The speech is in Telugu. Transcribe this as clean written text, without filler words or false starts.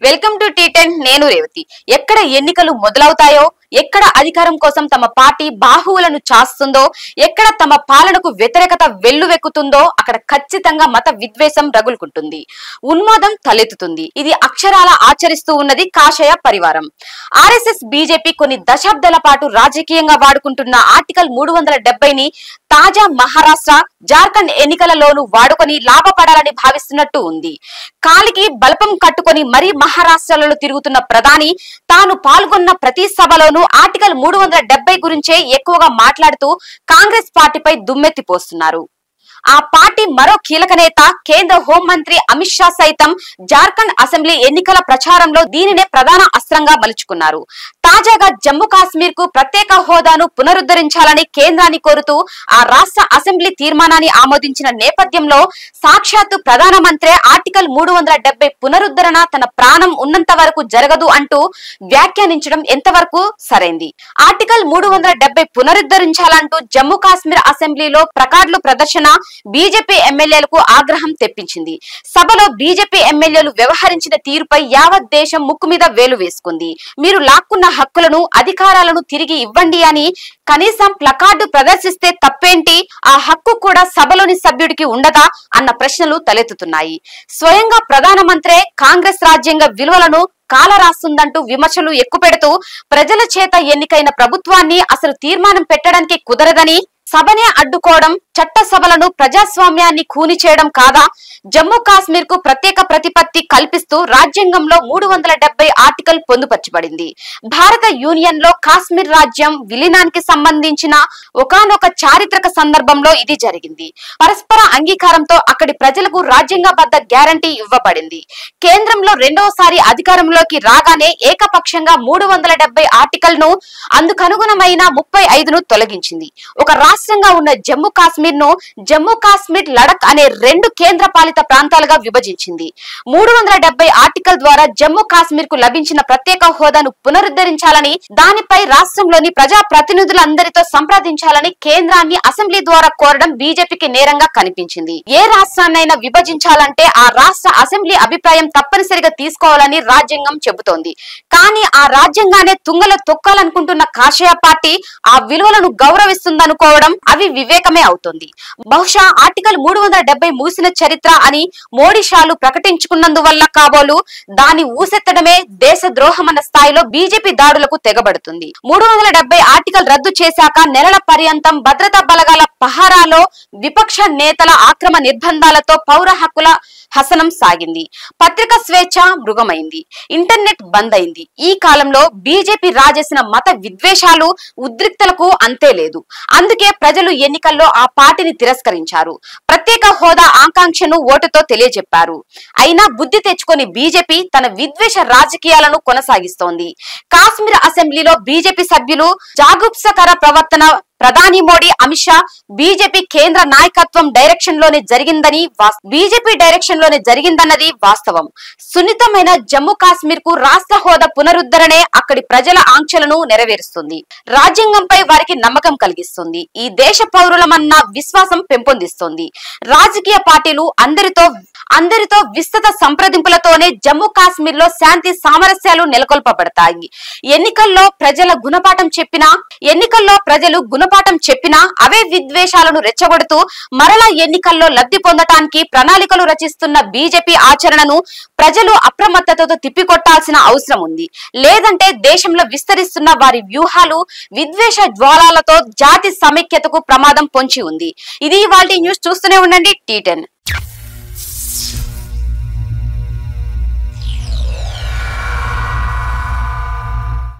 వెల్కమ్ టు టీ10 నేను రేవతి. ఎక్కడ ఎన్నికలు మొదలవుతాయో, ఎక్కడ అధికారం కోసం తమ పార్టీ బాహువులను చాస్తుందో, ఎక్కడ తమ పాలనకు వ్యతిరేకత వెల్లువెక్కుతుందో అక్కడ ఖచ్చితంగా మత విద్వేషం రగులుకుంటుంది, ఉన్మాదం తలెత్తుతుంది. ఇది అక్షరాల ఆచరిస్తూ ఉన్నది కాషాయ పరివారం. ఆర్ఎస్ఎస్ బీజేపీ కొన్ని దశాబ్దాల పాటు రాజకీయంగా వాడుకుంటున్న ఆర్టికల్ 370ని తాజా మహారాష్ట్ర, జార్ఖండ్ ఎన్నికలలోనూ వాడుకొని లాభపడాలని భావిస్తున్నట్టు ఉంది. కాలికి బల్పం కట్టుకొని మరీ మహారాష్ట్రలో తిరుగుతున్న ప్రధాని తాను పాల్గొన్న ప్రతి సభలోనూ ఆర్టికల్ 370 గురించే ఎక్కువగా మాట్లాడుతూ కాంగ్రెస్ పార్టీపై దుమ్మెత్తిపోస్తున్నారు. ఆ పార్టీ మరో కీలక నేత కేంద్ర హోంమంత్రి అమిత్ షా సైతం జార్ఖండ్ అసెంబ్లీ ఎన్నికల ప్రచారంలో దీనినే ప్రధాన అస్త్రంగా మలుచుకున్నారు. తాజాగా జమ్మూ కాశ్మీర్ కు ప్రత్యేక హోదాను పునరుద్ధరించాలని కేంద్రాన్ని కోరుతూ ఆ రాష్ట్ర అసెంబ్లీ తీర్మానాన్ని ఆమోదించిన నేపథ్యంలో సాక్షాత్తు ప్రధానమంత్రి ఆర్టికల్ 370 పునరుద్ధరణ తన ప్రాణం ఉన్నంత వరకు జరగదు అంటూ వ్యాఖ్యానించడం ఎంతవరకు సరైంది? ఆర్టికల్ 370 పునరుద్ధరించాలంటూ జమ్మూ కాశ్మీర్ అసెంబ్లీలో ప్లకార్డుల ప్రదర్శన బీజేపీ ఎమ్మెల్యేలకు ఆగ్రహం తెప్పించింది. సభలో బీజేపీ ఎమ్మెల్యేలు వ్యవహరించిన తీరుపై యావత్ దేశం ముక్కు మీద వేలు వేసుకుంది. మీరు లాక్కున్న హక్కులను, అధికారాలను తిరిగి ఇవ్వండి అని కనీసం ప్లకార్డు ప్రదర్శిస్తే తప్పేంటి? ఆ హక్కు కూడా సభలోని సభ్యుడికి ఉండదా అన్న ప్రశ్నలు తలెత్తుతున్నాయి. స్వయంగా ప్రధానమంత్రే కాంగ్రెస్ రాజ్యాంగ విలువలను కాలరాస్తుందంటూ విమర్శలు ఎక్కుపెడుతూ ప్రజల చేత ఎన్నికైన ప్రభుత్వాన్ని అసలు తీర్మానం పెట్టడానికి కుదరదని, సభనే అడ్డుకోవడం చట్ట సభలను, ప్రజాస్వామ్యాన్ని ఖూనీ చేయడం కాదా? జమ్మూ కాశ్మీర్ కు ప్రత్యేక ప్రతిపత్తి కల్పిస్తూ రాజ్యాంగంలో 370 ఆర్టికల్ పొందుపరచబడింది. భారత యూనియన్ లో కాశ్మీర్ రాజ్యం విలీనానికి సంబంధించిన ఒకానొక చారిత్రక సందర్భంలో ఇది జరిగింది. పరస్పర అంగీకారంతో అక్కడి ప్రజలకు రాజ్యాంగబద్ధ గ్యారంటీ ఇవ్వబడింది. కేంద్రంలో రెండవసారి అధికారంలోకి రాగానే ఏకపక్షంగా 370 ఆర్టికల్ ను, అందుకనుగుణమైన 35ను తొలగించింది. ఒక రాష్ట్రంగా ఉన్న జమ్మూ కాశ్మీర్ ను జమ్మూ కాశ్మీర్, లడక్ అనే 2 కేంద్ర పాలిత ప్రాంతాలుగా విభజించింది. 370 ఆర్టికల్ ద్వారా జమ్మూ కాశ్మీర్ కు లభించిన ప్రత్యేక హోదాను పునరుద్ధరించాలని, దానిపై రాష్ట్రంలోని ప్రజా ప్రతినిధులందరితో సంప్రదించాలని కేంద్రాన్ని అసెంబ్లీ ద్వారా కోరడం బీజేపీకి నేరంగా కనిపించింది. ఏ రాష్ట్రాన్నైనా విభజించాలంటే ఆ రాష్ట్ర అసెంబ్లీ అభిప్రాయం తప్పనిసరిగా తీసుకోవాలని రాజ్యాంగం చెబుతోంది. కానీ ఆ రాజ్యాంగాన్ని తుంగలో తొక్కాలనుకుంటున్న కాషాయ పార్టీ ఆ విలువలను గౌరవిస్తుందనుకోవడం అవి వివేకమే అవుతుంది. బహుశా ఆర్టికల్ 370 మూసిన చరిత్ర అని మోడీ షాలు ప్రకటించుకున్నందువల్ల కాబోలు దాన్ని ఊసెత్తడమే దేశ ద్రోహమన్న స్థాయిలో బీజేపీ దాడులకు తెగబడుతుంది. 370 ఆర్టికల్ రద్దు చేశాక నెలల పర్యంతం భద్రతా బలగాల పహారాలో విపక్ష నేతల ఆక్రమ నిర్బంధాలతో పౌర హక్కుల హసనం సాగింది. పత్రికా స్వేచ్ఛ మృగమైంది. ఇంటర్నెట్ బంద్ అయింది. ఈ కాలంలో బీజేపీ రాజేసిన మత విద్వేషాలు, ఉద్రిక్తలకు అంతే లేదు. అందుకే ప్రజలు ఎన్నికల్లో ఆ పార్టీని తిరస్కరించారు. ప్రత్యేక హోదా ఆకాంక్షను ఓటుతో తెలియజెప్పారు. అయినా బుద్ధి తెచ్చుకొని బీజేపీ తన విద్వేష రాజకీయాలను కొనసాగిస్తోంది. కాశ్మీర్ అసెంబ్లీలో బీజేపీ సభ్యులు జాగుప్సకర ప్రవర్తన ప్రధాని మోడీ, అమిత్ షా, బీజేపీ కేంద్ర నాయకత్వం డైరెక్షన్ లోనే జరిగిందన్నది వాస్తవం. సున్నితమైన జమ్మూ కాశ్మీర్ కు రాష్ట్ర హోదా పునరుద్ధరణే అక్కడి ప్రజల ఆంక్షలను నెరవేరుస్తుంది. రాజ్యాంగంపై వారికి నమ్మకం కలిగిస్తుంది. ఈ దేశ పౌరులమన్న విశ్వాసం పెంపొందిస్తుంది. రాజకీయ పార్టీలు అందరితో విస్తృత సంప్రదింపులతోనే జమ్మూ కాశ్మీర్ లో శాంతి సామరస్యాలు నెలకొల్పబడతాయి. ఎన్నికల్లో ప్రజలు గుణపాఠం చెప్పినా అవే విద్వేషాలను రెచ్చగొడుతూ మరలా ఎన్నికల్లో లబ్ధి పొందటానికి ప్రణాళికలు రచిస్తున్న బీజేపీ ఆచరణను ప్రజలు అప్రమత్తతతో తిప్పికొట్టాల్సిన అవసరం ఉంది. లేదంటే దేశంలో విస్తరిస్తున్న వారి వ్యూహాలు, విద్వేష జ్వాలాలతో జాతి సమైక్యతకు ప్రమాదం పొంచి ఉంది. ఇది ఇవాల్టి న్యూస్. చూస్తూనే ఉండండి టీ10.